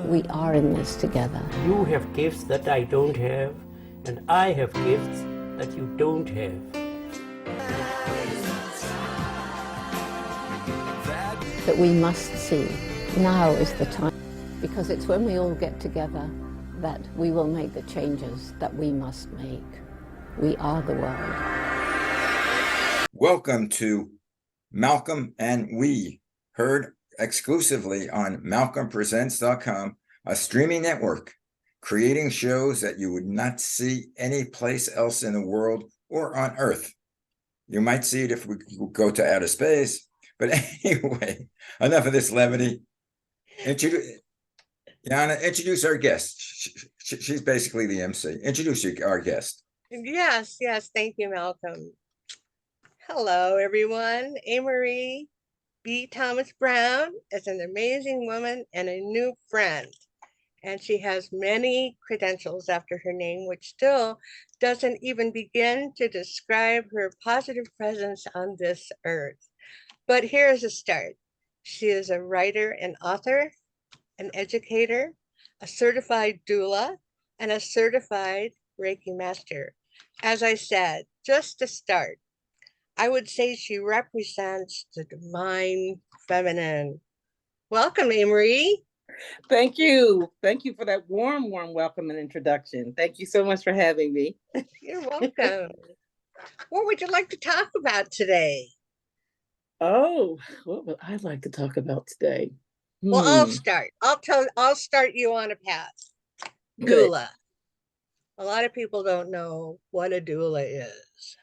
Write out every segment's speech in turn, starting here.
we are in this together. You have gifts that I don't have, and I have gifts that you don't have. That we must see. Now is the time, because it's when we all get together that we will make the changes that we must make. We are the world. Welcome to Malcolm and We, heard exclusively on malcolmpresents.com, a streaming network creating shows that you would not see any place else in the world or on Earth. You might see it if we go to outer space, but anyway, enough of this levity. Yana, introduce our guest. She's basically the MC. Introduce our guest. Yes, thank you, Malcolm. Hello, everyone. Amory B. Thomas Brown is an amazing woman and a new friend. And she has many credentials after her name, which still doesn't even begin to describe her positive presence on this earth. But here's a start. She is a writer and author, an educator, a certified doula, and a certified Reiki master. As I said, just to start, I would say she represents the divine feminine. Welcome, Amory. Thank you. Thank you for that warm welcome and introduction. Thank you so much for having me. You're welcome. What would you like to talk about today? Oh, what would I like to talk about today? Well, I'll start. I'll start you on a path. Good. Doula. A lot of people don't know what a doula is.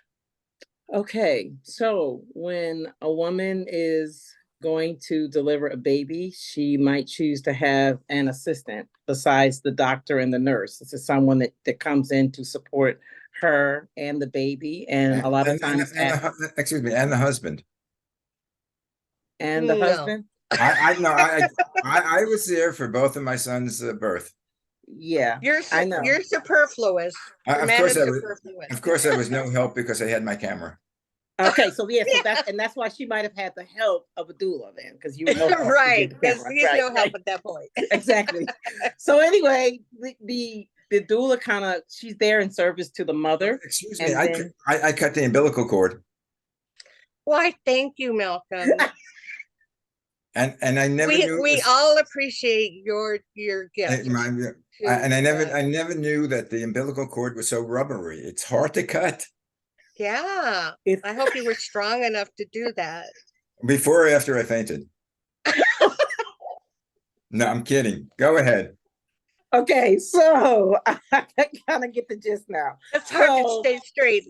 Okay, so when a woman is going to deliver a baby, she might choose to have an assistant besides the doctor and the nurse. This is someone that comes in to support her and the baby, and a lot of times excuse me, and the husband. And the husband. I know. I was there for both of my sons' birth. Yeah, I know. You're superfluous. Of course, I was no help because I had my camera. Okay, so that's why she might have had the help of a doula then, because you know right, because he's no help at that point. Exactly. So anyway, the doula she's there in service to the mother. Excuse me, I cut the umbilical cord. Why, thank you, Malcolm. And I never knew. We all appreciate your gift. I never knew that the umbilical cord was so rubbery. It's hard to cut. Yeah, I hope you were strong enough to do that. Before or after I fainted? No, I'm kidding. Go ahead. Okay, so I kind of get the gist now. It's hard to stay straight.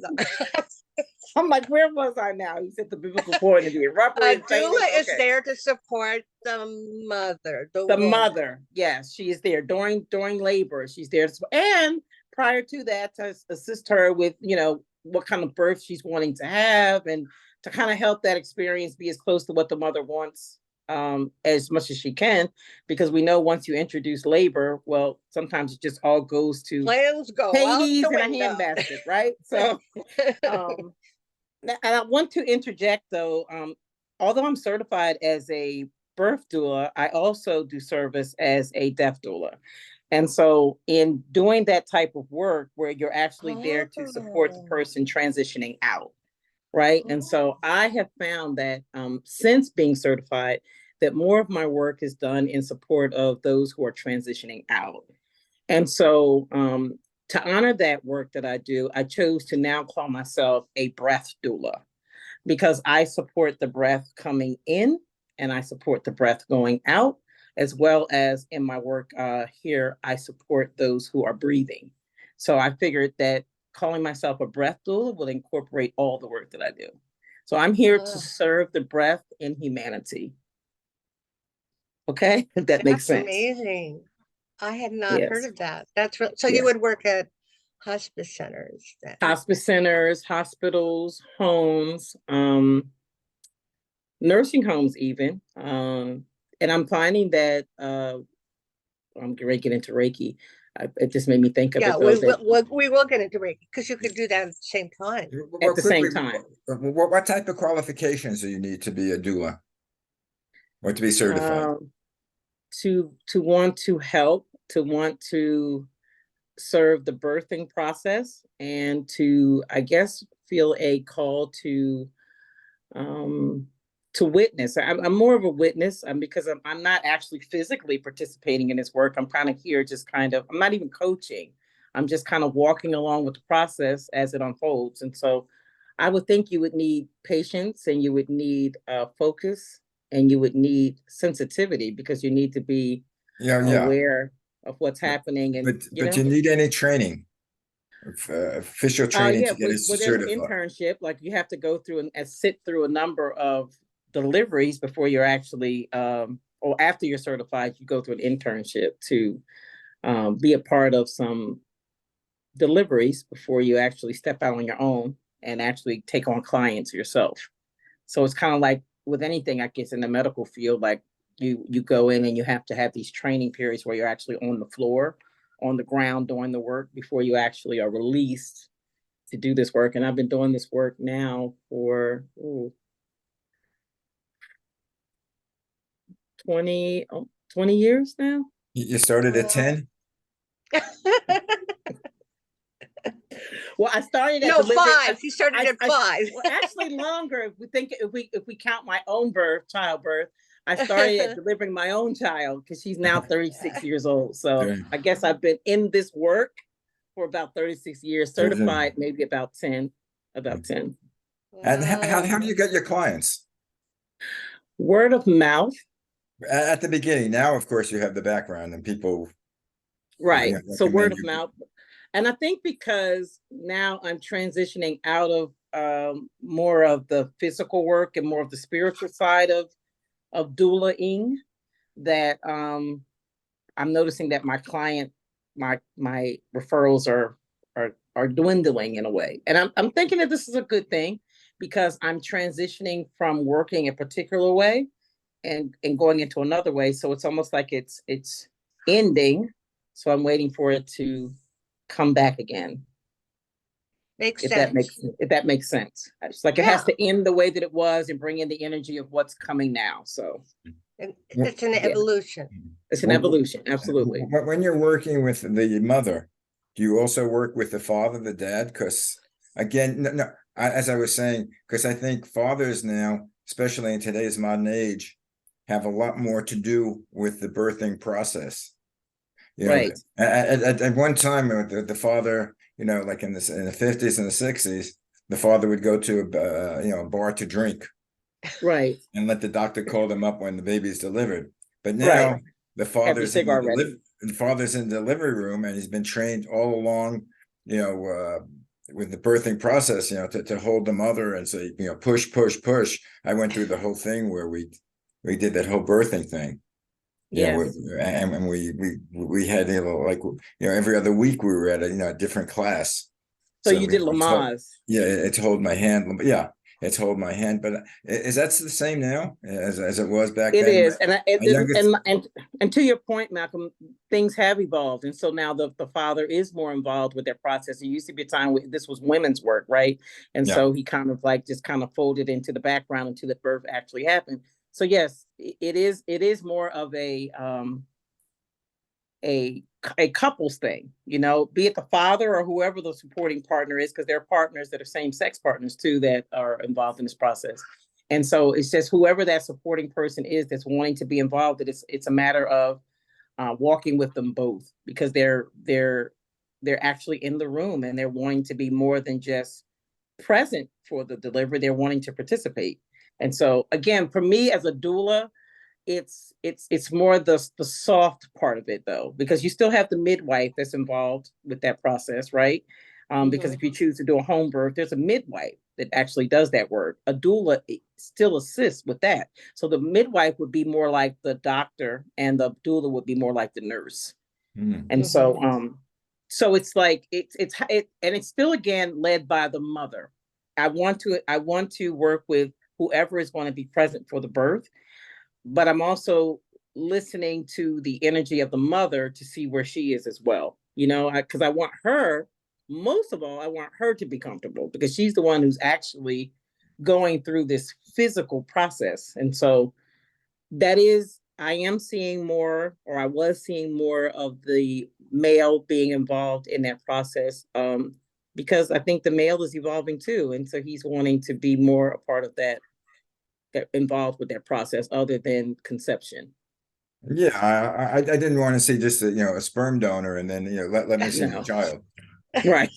I'm like, where was I now? You said the biblical cord to be rubber. A doula is there to support the mother. The mother, yes, she is there during labor. She's there to support, and prior to that, to assist her with what kind of birth she's wanting to have, and to kind of help that experience be as close to what the mother wants as much as she can, because we know once you introduce labor, well, sometimes it just all goes to plans go Hades in a handbasket, right? So and I want to interject though, although I'm certified as a birth doula, I also do service as a death doula. And so in doing that type of work where you're actually there to support the person transitioning out, right? And so I have found that since being certified, that more of my work is done in support of those who are transitioning out. And so to honor that work that I do, I chose to now call myself a breath doula, because I support the breath coming in and I support the breath going out, as well as in my work here, I support those who are breathing. So I figured that calling myself a breath doula will incorporate all the work that I do. So I'm here to serve the breath in humanity. Okay, if that makes sense. Amazing. I had not heard of that. That's so you would work at hospice centers then. Hospice centers, hospitals, homes, nursing homes even. And I'm finding that I'm going to get into Reiki. It just made me think of it. We will get into Reiki because you could do that at the same time. What type of qualifications do you need to be a doula or to be certified? to want to help, to want to serve the birthing process, and to, I guess, feel a call to witness. I'm more of a witness, because I'm not actually physically participating in this work. I'm kind of here, just kind of, I'm not even coaching. I'm just kind of walking along with the process as it unfolds. And so I would think you would need patience, and you would need focus, and you would need sensitivity, because you need to be Yeah, yeah. aware of what's happening. And But you need any training, official training yeah, to get it well, there's an certified? internship. Like, you have to go through and sit through a number of deliveries before you're actually, or after you're certified, you go through an internship to be a part of some deliveries before you actually step out on your own and actually take on clients yourself. So it's kind of like with anything, I guess, in the medical field, like you go in and you have to have these training periods where you're actually on the floor, on the ground, doing the work before you actually are released to do this work. And I've been doing this work now for 20 years now. You started at 10? Well, I started at No, 5. She started at 5. Well, actually longer. If we count my own childbirth, I started at delivering my own child, because she's now 36 years old. So Okay. I guess I've been in this work for about 36 years, certified maybe about 10. And how do you get your clients? Word of mouth. At the beginning. Now, of course, you have the background and people. Right. Yeah, So word of mouth. And I think because now I'm transitioning out of more of the physical work and more of the spiritual side of doulaing, that I'm noticing that my referrals are dwindling in a way. And I'm thinking that this is a good thing, because I'm transitioning from working a particular way and going into another way. So it's almost like it's ending. So I'm waiting for it to come back again. Makes If sense. that makes sense. It's like it has to end the way that it was and bring in the energy of what's coming now. So It's an evolution. it's an evolution, absolutely. When you're working with the mother, do you also work with the father, the dad? Because again, no, as I was saying, because I think fathers now, especially in today's modern age, have a lot more to do with the birthing process. You know, Right. At one time, the father, like in the 50s and the 60s, the father would go to a bar to drink, Right. and let the doctor call them up when the baby's delivered. But now Right. the father's in the delivery room, and he's been trained all along, with the birthing process, to hold the mother and say, push, push, push. I went through the whole thing where we did that whole birthing thing. Yes. And we had, every other week we were at a different class. So you did Lamaze. It's hold my hand. Yeah, it's hold my hand. But is that the same now as it was back then? It is. And to your point, Malcolm, things have evolved. And so now the father is more involved with that process. It used to be a time where this was women's work, right? And so he kind of just kind of folded into the background until the birth actually happened. So yes, it is more of a couples thing, be it the father or whoever the supporting partner is, because there are partners that are same-sex partners too that are involved in this process. And so it's just whoever that supporting person is that's wanting to be involved, it's a matter of walking with them both, because they're actually in the room and they're wanting to be more than just present for the delivery. They're wanting to participate. And so again, for me as a doula, it's more the soft part of it, though, because you still have the midwife that's involved with that process, right? Because if you choose to do a home birth, there's a midwife that actually does that work. A doula still assists with that. So the midwife would be more like the doctor, and the doula would be more like the nurse. And so it's like and it's still again led by the mother. I want to work with whoever is going to be present for the birth, but I'm also listening to the energy of the mother to see where she is as well, because I want her, most of all, I want her to be comfortable, because she's the one who's actually going through this physical process. And so that is I am seeing more, or I was seeing more of the male being involved in that process, because I think the male is evolving too, and so he's wanting to be more a part of that, involved with that process, other than conception. Yeah, I didn't want to see just a sperm donor and then let me see the No, child. right.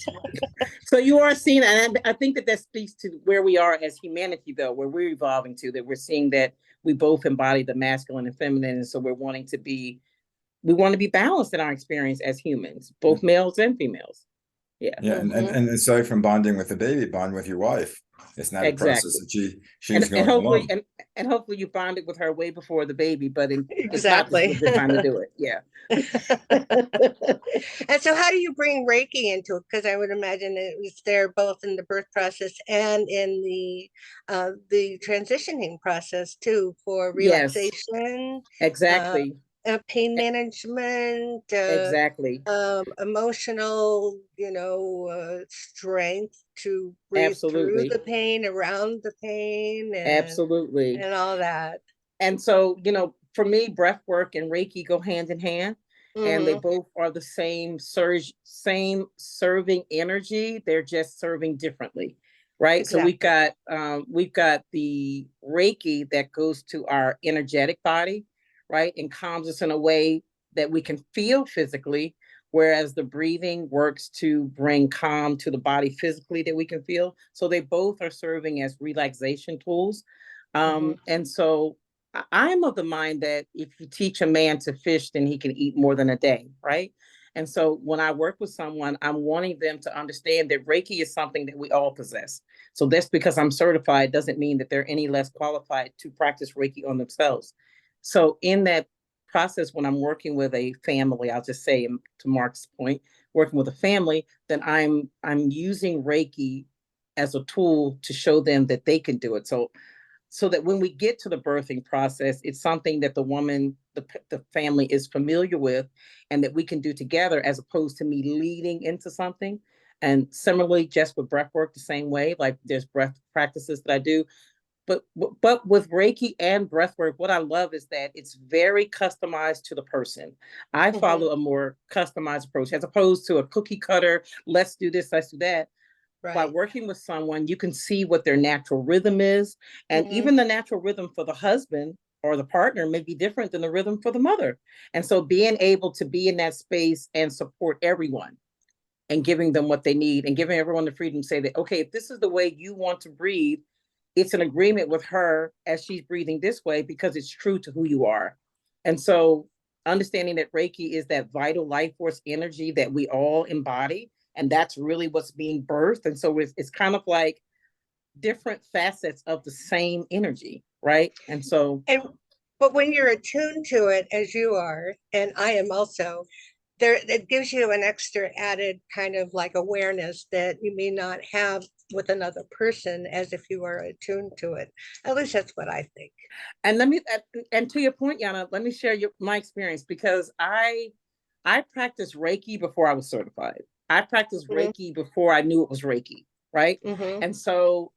So you are seeing, and I think that that speaks to where we are as humanity, though, where we're evolving to, that we're seeing that we both embody the masculine and feminine, and so we want to be balanced in our experience as humans, both males and females. Yeah, Yeah, and aside from bonding with the baby, bond with your wife. It's not a process exactly. that she's And going hopefully, alone. and hopefully you bonded with her way before the baby, but if not, this is a Exactly. good time to do it. Yeah. And so how do you bring Reiki into it? Because I would imagine it was there both in the birth process and in the transitioning process too, for Yes, relaxation, uh, exactly. pain management, Exactly. emotional, strength to breathe through Absolutely. the pain, around the pain, Absolutely. and all that. And so, for me, breath work and Reiki go hand in hand, and they Hmm. both are the same serving energy. They're just serving differently, right? So Exactly. we've got the Reiki that goes to our energetic body, right, and calms us in a way that we can feel physically, whereas the breathing works to bring calm to the body physically that we can feel. So they both are serving as relaxation tools. Hmm. And so I'm of the mind that if you teach a man to fish, then he can eat more than a day, right? And so when I work with someone, I'm wanting them to understand that Reiki is something that we all possess. So that's because I'm certified doesn't mean that they're any less qualified to practice Reiki on themselves. So in that process, when I'm working with a family, I'll just say, to Mark's point, working with a family, then I'm using Reiki as a tool to show them that they can do it. So that when we get to the birthing process, it's something that the woman, the family is familiar with, and that we can do together, as opposed to me leading into something. And similarly, just with breath work, the same way, like there's breath practices that I do. But with Reiki and breath work, what I love is that it's very customized to the person. I Hmm. follow a more customized approach as opposed to a cookie cutter, let's do this, let's do that. By Right. working with someone, you can see what their natural rhythm is. And Hmm. even the natural rhythm for the husband or the partner may be different than the rhythm for the mother. And so being able to be in that space and support everyone and giving them what they need and giving everyone the freedom to say that, okay, if this is the way you want to breathe, it's an agreement with her as she's breathing this way because it's true to who you are. And so understanding that Reiki is that vital life force energy that we all embody, and that's really what's being birthed. And so it's kind of like different facets of the same energy, right? And so And but when you're attuned to it as you are, and I am also, there it gives you an extra added kind of like awareness that you may not have with another person as if you are attuned to it. At least that's what I think. and and to your point, Yana, let me share my experience, because I practiced Reiki before I was certified. I practiced Hmm. Reiki before I knew it was Reiki, right? Hmm. And so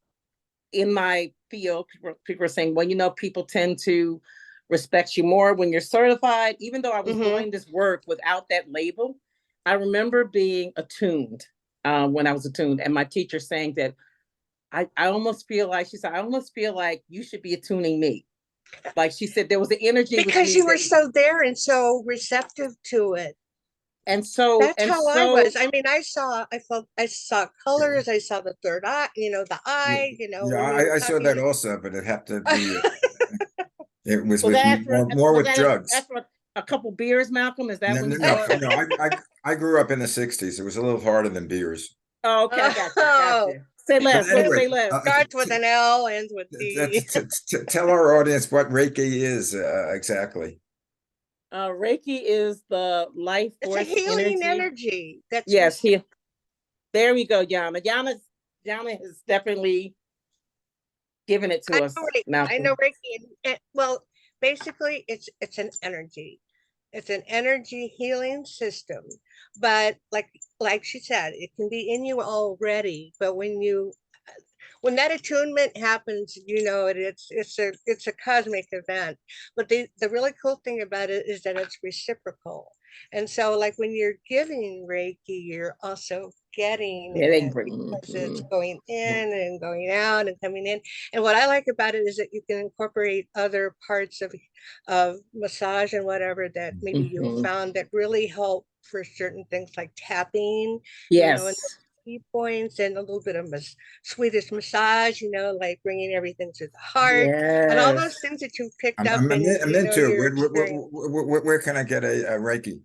in my field, people are saying, well, people tend to respect you more when you're certified. Even though I was Hmm. doing this work without that label, I remember being attuned when I was attuned, and my teacher saying that I almost feel like, she said, I almost feel like you should be attuning me. Like she said, there was an energy with Because me you were that, so there and so receptive to it. and so, That's how I so was. I mean, I saw colors. I saw the third eye. The Yeah, eye. yeah, When you were I saw that talking. also, but it had to be it was was with that after, more was with that drugs. after a couple beers, Malcolm? Is that No, when no, you no, saw it? no. I grew up in the '60s. It was a little harder than beers. Oh, okay, I got you. Got Oh, you. Say But less. anyway, Say less. starts with an L, ends with D. tell our audience what Reiki is exactly. Reiki is the life It's a force healing energy. energy that's Yes, received. there we go, Yana. Yana has definitely given it to us, I know Malcolm. Reiki, well, basically, it's an energy. It's an energy healing system, but like she said, it can be in you already. But when that attunement happens, it's a cosmic event. But the really cool thing about it is that it's reciprocal. And so like when you're giving Reiki, you're also getting Getting it Reiki. because it's Mhm. going in and going out and coming in. And what I like about it is that you can incorporate other parts of massage and whatever that maybe you Mhm. found that really help for certain things like tapping, and Yes. key points, and a little bit of Swedish massage, like bringing everything to the heart and all those Yes. things that you picked I'm, up I'm, I'm, in, in- I'm into it. your experience. Where can I get a Reiki?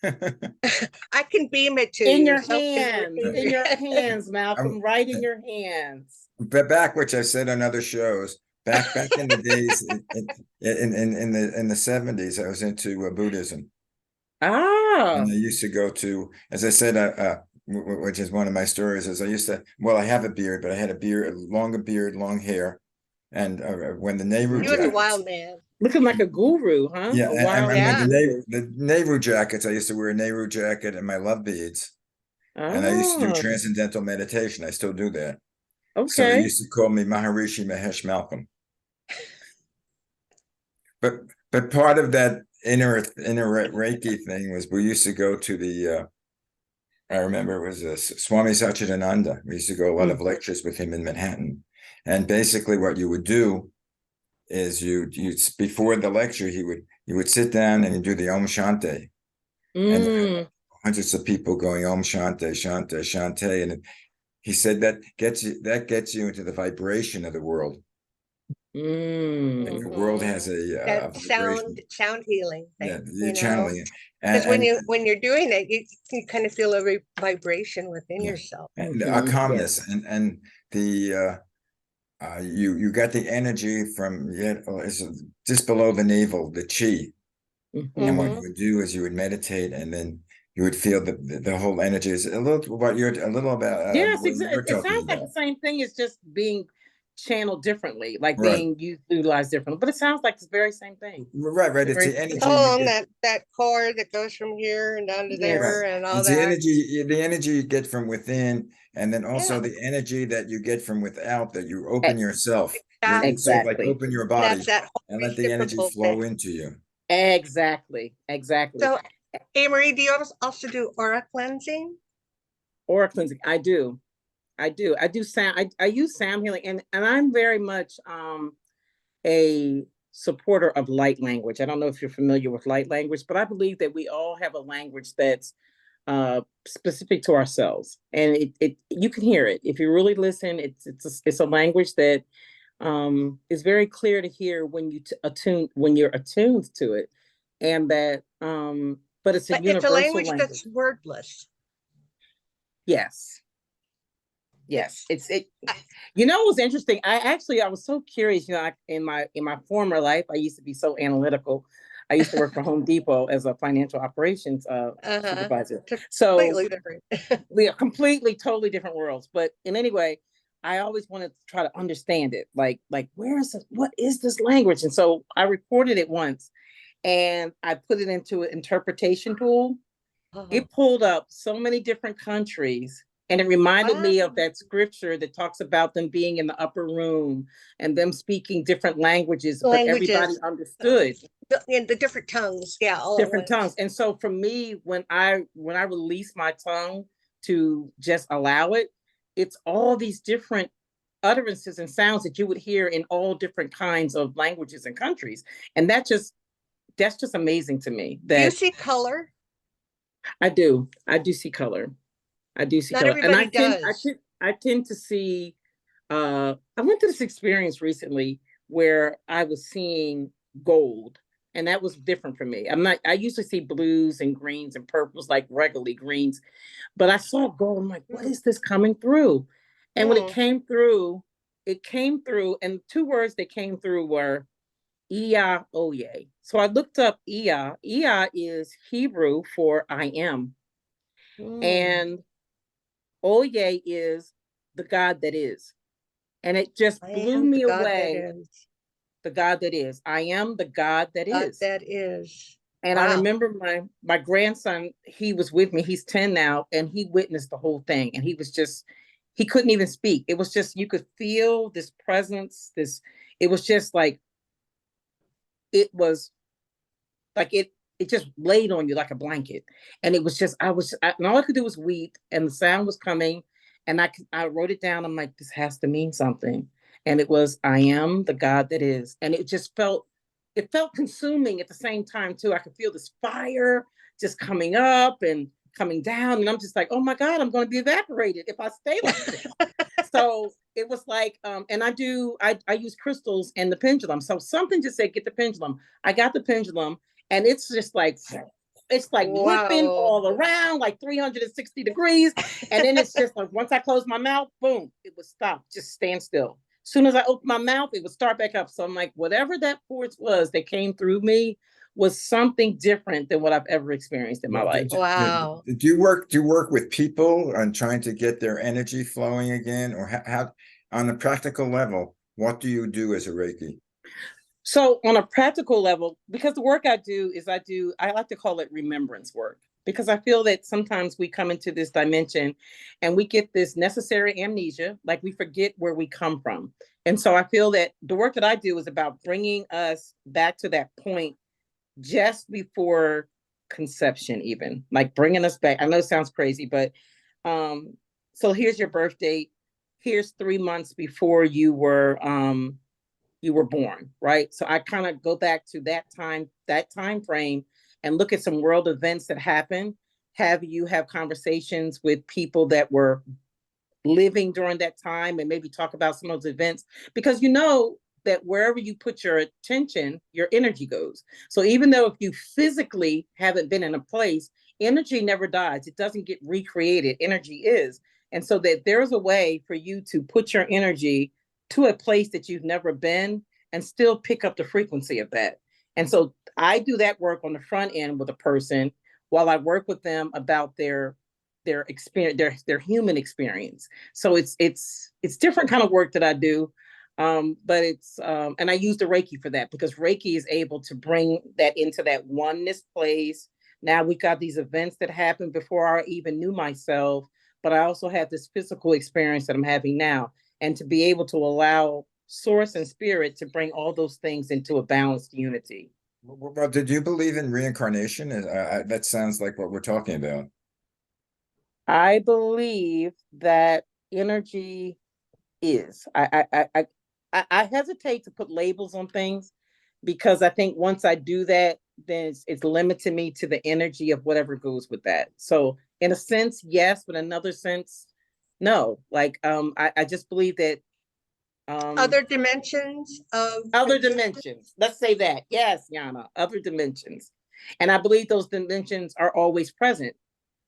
I can beam it to In you. your So can hands, Uh, in your Reiki. hands, I- Malcolm, right in your hands. But back, which I said on other shows, back in the days in the 70s, I was into Buddhism. Ah, And I used to go to, as I said, which is one of my stories, is I used to, well, I have a beard, but I had a longer beard, long hair. And when the Nehru He was a jackets, wild man. looking like a guru, huh? yeah, A wild and when Yeah. man. The Nehru jackets, I used to wear a Nehru jacket and my love beads. And I used to do Ah, transcendental meditation. I still do that. So they okay. used to call me Maharishi Mahesh Malcolm. But part of that inner Reiki thing was we used to go to the I remember it was Swami Satchidananda. We used to go a lot of lectures with him in Manhattan. And basically what you would do is you before the lecture you would sit down and you do the Om Shanti. And Mm, hundreds of people going Om Shanti, Shanti, Shanti. And he said that gets you into the vibration of the world. Like mm. the world has That a vibration. sound healing Yeah, thing, you're channeling it. because And when you're doing it, you kind of feel a vibration within yeah, yourself. and a calmness Yes. and the you got the energy from it's just below the navel, the chi. And what Hmm. you would do is you would meditate, and then you would feel the whole energy is a little what you're a little about Yes, what exactly. you're It talking sounds like the about. same thing. It's just being channeled differently, like Right, being utilized differently. But it sounds like it's the very same thing. right. The It's very the same energy thing. you Oh, and get. that cord that goes from here and down to Yes. Right. there and all It's the that. energy you get from within, and then also Yeah, the energy that you get from without, that you open E- yourself. It's sort of like Exactly. open your and that's body that whole and let the energy reciprocal flow thing. into you. Exactly. Exactly. So, Marie, do you also do aura cleansing? Aura cleansing. I do. I do sound. I use sound healing, and I'm very much a supporter of light language. I don't know if you're familiar with light language, but I believe that we all have a language that's specific to ourselves, and it you can hear it if you really listen. It's a language that is very clear to hear when when you're attuned to it, and that but it's a But it's a universal language language. that's wordless. Yes, yes. It's It. You know, it was interesting. I was so curious. In my former life, I used to be so analytical. I used to work for Home Depot as a financial operations uh-huh. supervisor. It's So completely different. we are completely, totally different worlds. But in any way, I always wanted to try to understand it. Like what is this language? And so I recorded it once, and I put it into an interpretation tool. Uh-huh. It pulled up so many different countries, and it reminded Wow. me of that scripture that talks about them being in the upper room and them speaking different languages, but everybody Languages, understood in the different tongues, yeah, all at different tongues. once. And so for me, when I release my tongue to just allow it, it's all these different utterances and sounds that you would hear in all different kinds of languages and countries. And that's just amazing to me Do you that see color? I do see color. I do see Not color. And everybody does. I tend to see I went through this experience recently where I was seeing gold, and that was different for me. I usually see blues and greens and purples like regularly greens, but I saw gold. I'm like, what Mm. is this coming through? And when Mm. it came through, and two words that came through were Iya Oye. So I looked up Iya. Iya is Hebrew for I am. Mm. And Oye is the God that is. And it just I blew am the me God that away. is. The God that is. I am the God that God is. that is. And I Wow. remember my grandson, he was with me, he's 10 now, and he witnessed the whole thing. And he couldn't even speak. It was just, you could feel this presence, it was just like, it was like, it just laid on you like a blanket. And it was just, and all I could do was weep, and the sound was coming, and I wrote it down. I'm like, this has to mean something. And it was, I am the God that is. And it felt consuming at the same time too. I could feel this fire just coming up and coming down. And I'm just like, oh my God, I'm going to be evaporated if I stay like this. So it was like, and I use crystals and the pendulum. So something just said, get the pendulum. I got the pendulum, and it's just like, whipping Wow. all around like 360 degrees. And then it's just like, once I close my mouth, boom, it would stop, just stand still. As soon as I opened my mouth, it would start back up. So I'm like, whatever that force was that came through me was something different than what I've ever experienced in my life. Wow. Do you work with people on trying to get their energy flowing again, or how on a practical level, what do you do as a Reiki? So on a practical level, because the work I do is I like to call it remembrance work, because I feel that sometimes we come into this dimension and we get this necessary amnesia, like we forget where we come from. And so I feel that the work that I do is about bringing us back to that point just before conception, even like bringing us back. I know it sounds crazy, but so here's your birth date. Here's 3 months before you were born, right? So I kind of go back to that time frame and look at some world events that happened. Have you have conversations with people that were living during that time, and maybe talk about some of those events, because you know that wherever you put your attention, your energy goes. So even though if you physically haven't been in a place, energy never dies. It doesn't get recreated. Energy is. And so that there's a way for you to put your energy to a place that you've never been and still pick up the frequency of that. And so I do that work on the front end with a person while I work with them about their experience, their human experience. So it's different kind of work that I do. But it's and I use the Reiki for that, because Reiki is able to bring that into that oneness place. Now we've got these events that happened before I even knew myself, but I also have this physical experience that I'm having now. And to be able to allow source and spirit to bring all those things into a balanced unity. Well, did you believe in reincarnation? That sounds like what we're talking about. I believe that energy is. I hesitate to put labels on things, because I think once I do that, then it's limiting me to the energy of whatever goes with that. So in a sense, yes, but in another sense, no. Like I just believe that Other dimensions of other dimensions. Let's say that. Yes, Yana, other dimensions. And I believe those dimensions are always present.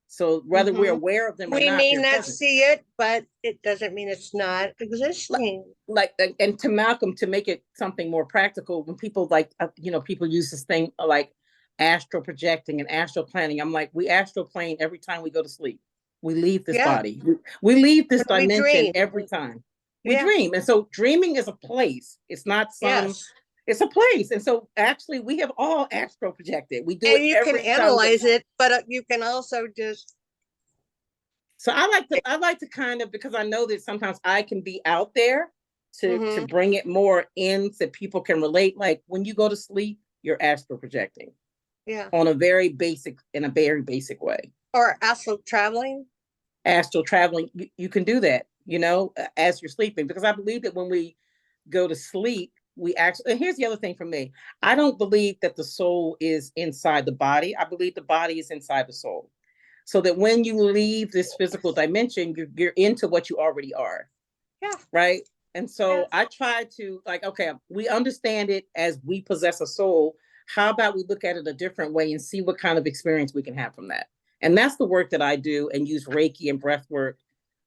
So whether we're aware of them or we not, may they're not present. see it, but it doesn't mean it's not existing. Like, and to Malcolm, to make it something more practical, when people like, people use this thing like astral projecting and astral planning. I'm like, we astral plane every time we go to sleep. We leave this Yeah. body. We leave this We dimension dream. every time. We Yeah. dream. And so dreaming is a place. It's not Yes. it's a place. And so actually we have all astral projected. We do And it you can every time. analyze it, but you can also just So I like to kind of, because I know that sometimes I can be out there to bring it more in so people can relate. Like when you go to sleep, you're astral projecting. Yeah. In a very basic way. Or astral traveling. Astral traveling, you can do that, as you're sleeping, because I believe that when we go to sleep, we actually, and here's the other thing for me, I don't believe that the soul is inside the body. I believe the body is inside the soul. So that when you leave this physical dimension, you're into what you already are. Yeah. Right. And so I try to like, okay, we understand it as we possess a soul. How about we look at it a different way and see what kind of experience we can have from that? And that's the work that I do, and use Reiki and breath work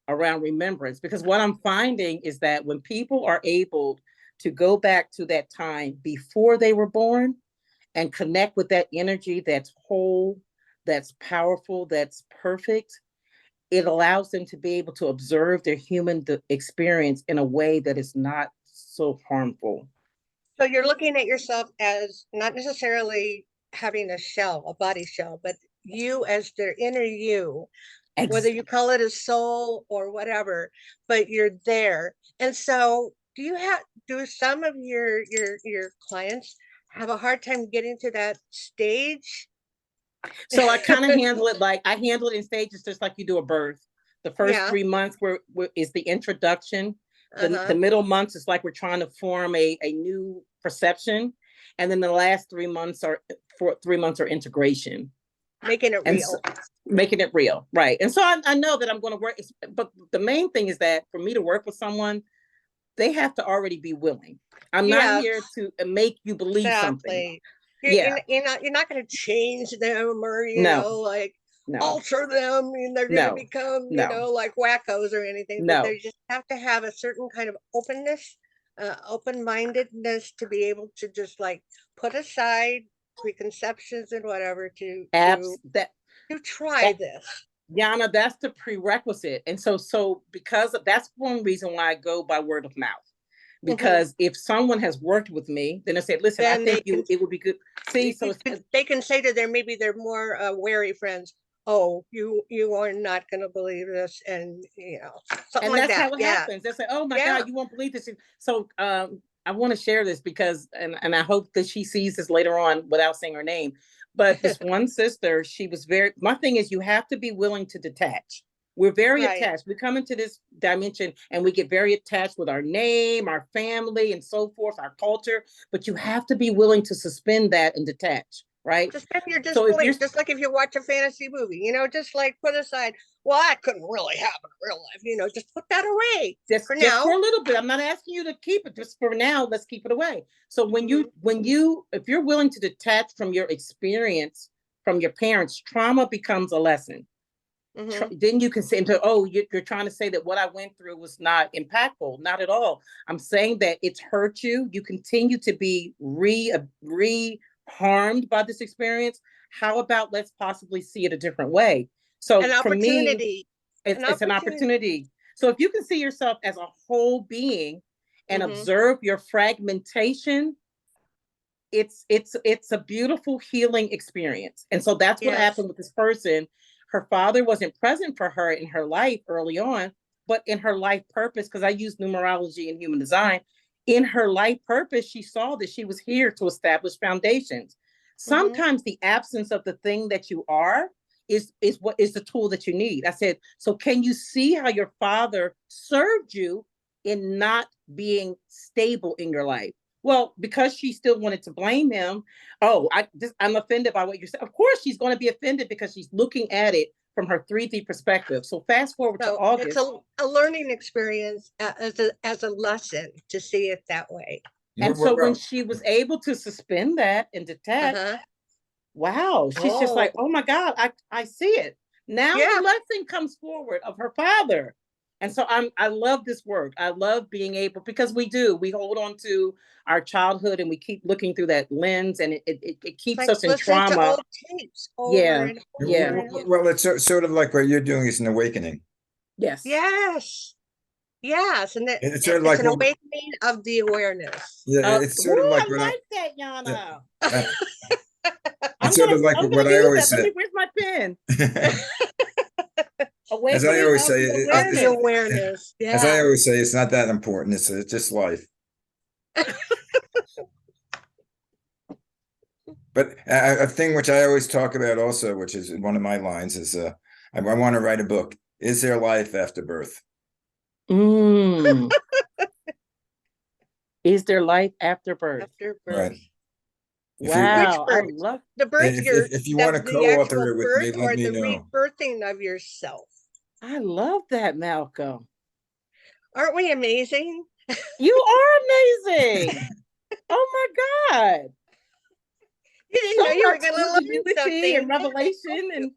around remembrance. Because what I'm finding is that when people are able to go back to that time before they were born and connect with that energy that's whole, that's powerful, that's perfect, it allows them to be able to observe their human experience in a way that is not so harmful. So you're looking at yourself as not necessarily having a shell, a body shell, but you as their inner you, whether you call it a soul or whatever, but you're there. And so do some of your clients have a hard time getting to that stage? So I kind of handle it like I handle it in stages, just like you do a birth. The first Yeah. 3 months is the introduction. The Uh-huh. middle months is like we're trying to form a new perception, and then the last 3 months are integration, Making it and real. making it real, right? And so I know that I'm going to work, but the main thing is that for me to work with someone, they have to already be willing. I'm not here to make you believe something. You're not going to change them or like alter them, and they're going to become like wackos or anything. But they just have to have a certain kind of openness, open-mindedness to be able to just like put aside preconceptions and whatever to try this. Yana, that's the prerequisite. And so because that's one reason why I go by word of mouth. Because if someone has worked with me, then they say, listen, then I think it would be good. See, so they can say to their more wary friends, oh, you are not going to believe this, and something like that. And that's how it happens. They say, oh my God, you won't believe this. So I want to share this because, and I hope that she sees this later on without saying her name. But this one sister, she was my thing is you have to be willing to detach. We're very attached. We come into this dimension and we get very attached with our name, our family, and so forth, our culture. But you have to be willing to suspend that and detach, right? Suspend your disbelief, just like if you watch a fantasy movie, just like put aside, well, that couldn't really happen in real life, just put that away. Just for now. For a little bit. I'm not asking you to keep it. Just for now, let's keep it away. So if you're willing to detach from your experience, from your parents, trauma becomes a lesson. Then you can say, you're trying to say that what I went through was not impactful. Not at all. I'm saying that it's hurt you. You continue to be harmed by this experience. How about let's possibly see it a different way? So for me, it's an opportunity. So if you can see yourself as a whole being and observe your fragmentation, it's a beautiful healing experience. And so that's what happened with this person. Her father wasn't present for her in her life early on, but in her life purpose, because I use numerology and human design, in her life purpose, she saw that she was here to establish foundations. Sometimes the absence of the thing that you are is what is the tool that you need. I said, so can you see how your father served you in not being stable in your life? Well, because she still wanted to blame him. I'm offended by what you're saying. Of course, she's going to be offended because she's looking at it from her 3D perspective. So fast forward to August. It's a learning experience as a lesson to see it that way. And so when she was able to suspend that and detach, wow, she's just like, oh my God, I see it. Now the lesson comes forward of her father. And so I love this work. I love being able, because we hold on to our childhood and we keep looking through that lens, and it keeps us in trauma. To old tapes over and over. Well, it's sort of like what you're doing is an awakening. Yes. And it's sort of like an awakening of the awareness. Yeah, it's sort of like I like that, Yana. It's sort of like what I always say. Where's my pen? As I always say, awareness. As I always say, it's not that important. It's just life. But a thing which I always talk about also, which is one of my lines, is I want to write a book. Is there life after birth? Is there life after birth? After birth. Right. Wow, I love the birth. If you want to co-author it with me, let me know. Rebirthing of yourself. I love that, Malcolm. Aren't we amazing? You are amazing. Oh my God. You didn't know you were going to learn something. And revelation, and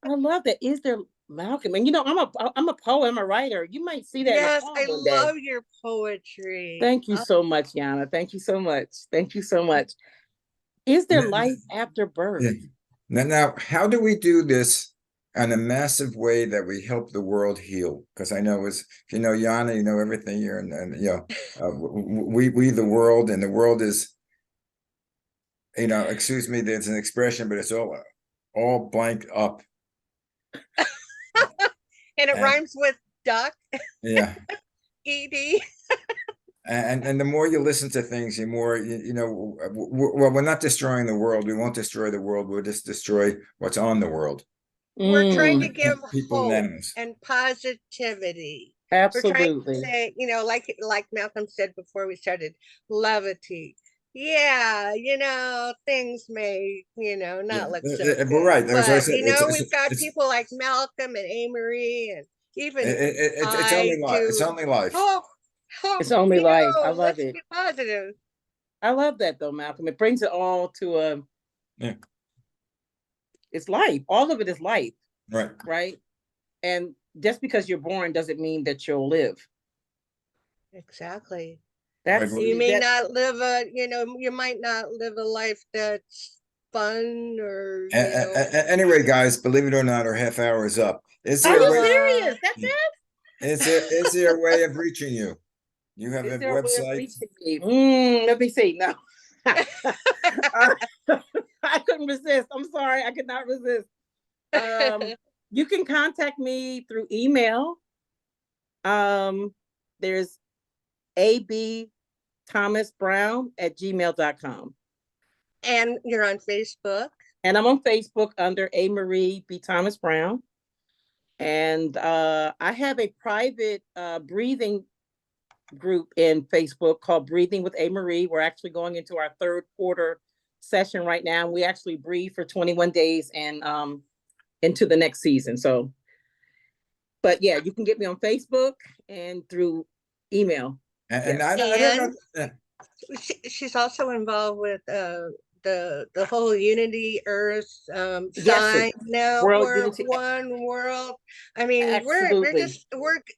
I love that. Is there, Malcolm? And I'm a poet. I'm a writer. You might see that. Yes, I love your poetry. Thank you so much, Yana. Thank you so much. Thank you so much. Is there life after birth? Yeah. Now, how do we do this in a massive way that we help the world heal? Because I know, if you know Yana, you know everything here, and we the world, and the world is, excuse me, there's an expression, but it's all blank up. And it And- rhymes with duck, Yeah. ED. And the more you listen to things, the more, well, we're not destroying the world. We won't destroy the world. We'll just destroy what's on the world. We're trying to Mm, give People hope names. and positivity. We're trying to absolutely. say, like Malcolm said before we started, levity. Yeah, things may, not look so But good. right, as I But, said, we've got people like Malcolm and Amory and even it's I only life. It's do only life. hope, It's only life. I love let's it. be positive. I love that though, Malcolm. It brings it all to a. Yeah. It's life. All of it is life, Right. right? And just because you're born doesn't mean that you'll live. Exactly. That's Right, You may that, not live you might not live a life that's fun or, Anyway, guys, believe it or not, our half hour is up. Is Are there a you way? serious? That's it? Is there a way of reaching you? You have a Is there a way of website? reaching me? Let me see. No. I couldn't resist. I'm sorry. I could not resist. You can contact me through email. There's abthomasbrown@gmail.com. And you're on Facebook. And I'm on Facebook under A. Marie B. Thomas Brown. And I have a private breathing group in Facebook called Breathing with A. Marie. We're actually going into our third quarter session right now. We actually breathe for 21 days and into the next season. So, but yeah, you can get me on Facebook and through email. And Yes. I don't know. She's also involved with the whole Unity Earth Yes, sign World network, Unity. one world. I mean, Absolutely.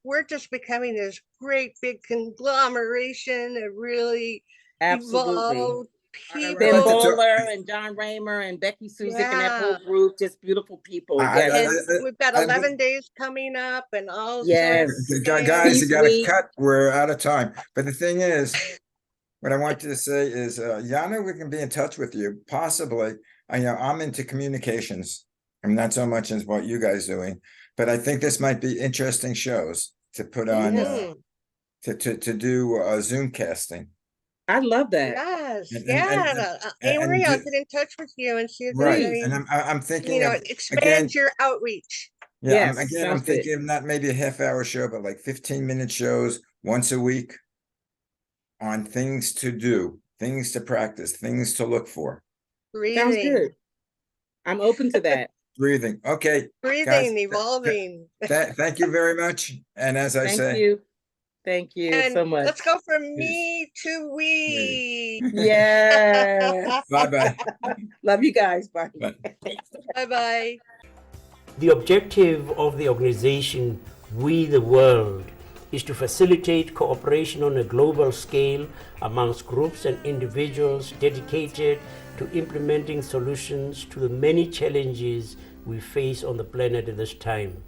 we're just becoming this great big conglomeration of really Absolutely. evolved Ben people. Bowler and John Raymer and Becky Suzik and that whole group, just beautiful people. Yes. And we've got 11 days coming up and all Yes. sorts of Guys, you things. got to cut. We're out of time. But the thing is, what I want you to say is, Yana, we can be in touch with you. Possibly, I'm into communications. I'm not so much as what you guys doing, but I think this might be interesting shows to put on, to do Zoom casting. I love that. Yes, And Amory, I'll get in touch with you and see if right. there's any, And I'm thinking of expand again, your outreach. yeah, Yes, I'm sounds good. thinking of not maybe a half hour show, but like 15-minute shows once a week on things to do, things to practice, things to look for. Sounds Breathing, good. I'm open to that. Breathing. Okay, breathing, guys, evolving. thank you very much. And as I say, Thank you. Thank you And so much. let's go from me to we. Yes. bye-bye. Love you guys. Bye. Bye. Bye-bye. The objective of the organization We the World is to facilitate cooperation on a global scale amongst groups and individuals dedicated to implementing solutions to the many challenges we face on the planet at this time.